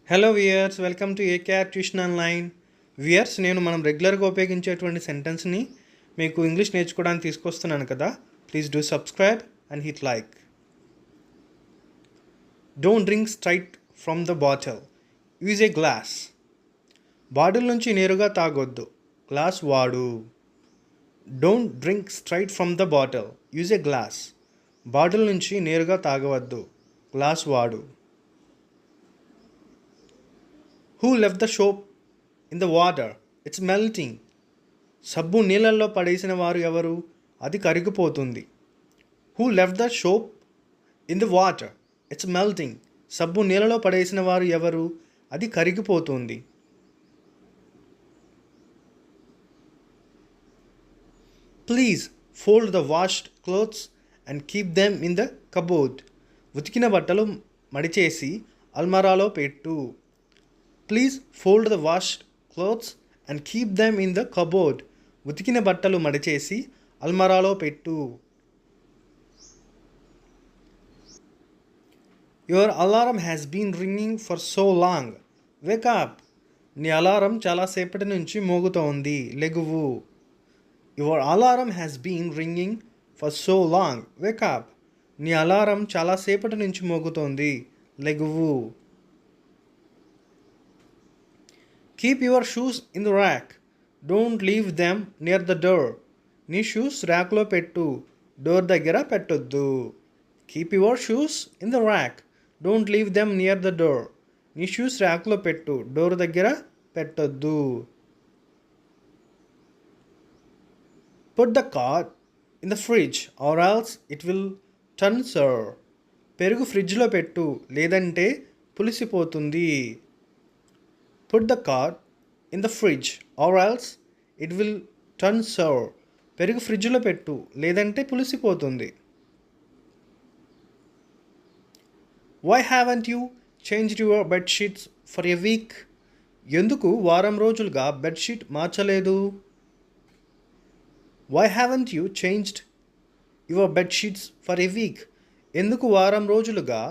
Hello viewers, welcome to AKR tuition online. Weirs, నేను మనం రెగ్యులర్గా ఉపయోగించేటువంటి సెంటెన్స్ని మీకు ఇంగ్లీష్ నేర్చుకోవడానికి తీసుకొస్తున్నాను కదా. Please do subscribe and hit like. Don't drink straight from the bottle, use a glass. Bottle నుంచి నేరుగా తాగొద్దు, గ్లాస్ వాడు. Don't drink straight from the bottle, use a glass. Bottle నుంచి నేరుగా తాగవద్దు, గ్లాస్ వాడు. Who left the soap in the water? It's melting. సబ్బు నీళ్ళల్లో పడేసిన వారు ఎవరు? అది కరిగిపోతుంది. Who left the soap in the water? It's melting. సబ్బు నీళ్ళలో పడేసిన వారు ఎవరు? అది కరిగిపోతుంది. Please fold the washed clothes and keep them in the cupboard. ఉతికిన బట్టలు మడిచేసి అల్మారాలో పెట్టు. Please fold the washed clothes and keep them in the cupboard. ఉతికిన బట్టలు మడిచేసి అల్మరాలో పెట్టు. Your alarm has been ringing for so long, wake up. నీ అలారం చాలాసేపటి నుంచి మోగుతోంది, లెగువు. Your alarm has been ringing for so long, wake up. నీ అలారం చాలాసేపటి నుంచి మోగుతోంది, లెగువు. Keep your shoes in the rack. Don't leave them near the door. నీ షూస్ ర్యాక్లో పెట్టు, డోర్ దగ్గర పెట్టొద్దు. Keep your shoes in the rack. Don't leave them near the door. నీ షూస్ ర్యాక్లో పెట్టు, డోర్ దగ్గర పెట్టొద్దు. Put the card in the fridge or else it will turn sour. పెరుగు ఫ్రిడ్జ్లో పెట్టు, లేదంటే పులిసిపోతుంది. Put the card in the fridge or else it will turn sour. పెరుగు ఫ్రిడ్జ్లో పెట్టు, లేదంటే పులిసిపోతుంది. Why haven't you changed your bed sheets for a week? ఎందుకు వారం రోజులుగా బెడ్షీట్ మార్చలేదు? Why haven't you changed your bed sheets for a week? ఎందుకు వారం రోజులుగా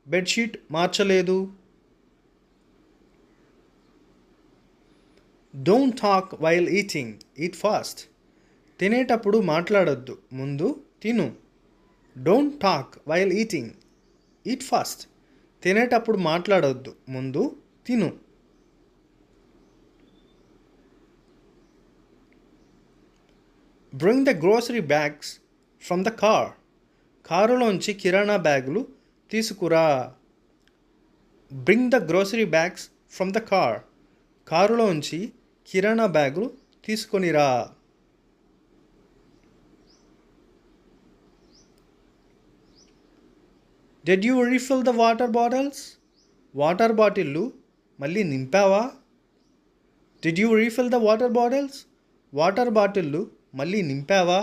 బెడ్షీట్ మార్చలేదు? Don't talk while eating, eat fast. తినేటప్పుడు మాట్లాడొద్దు, ముందు తిను. Don't talk while eating, eat fast. తినేటప్పుడు మాట్లాడొద్దు, ముందు తిను. Bring the grocery bags from the car. కారులోంచి కిరాణా బ్యాగులు తీసుకురా. Bring the grocery bags from the car. కారులోంచి కిరాణా బ్యాగులు తీసుకొనిరా. Did you refill the water bottles? Water బాటిళ్ళు మళ్ళీ నింపావా? Did you refill the water bottles? Water బాటిళ్ళు మళ్ళీ నింపావా?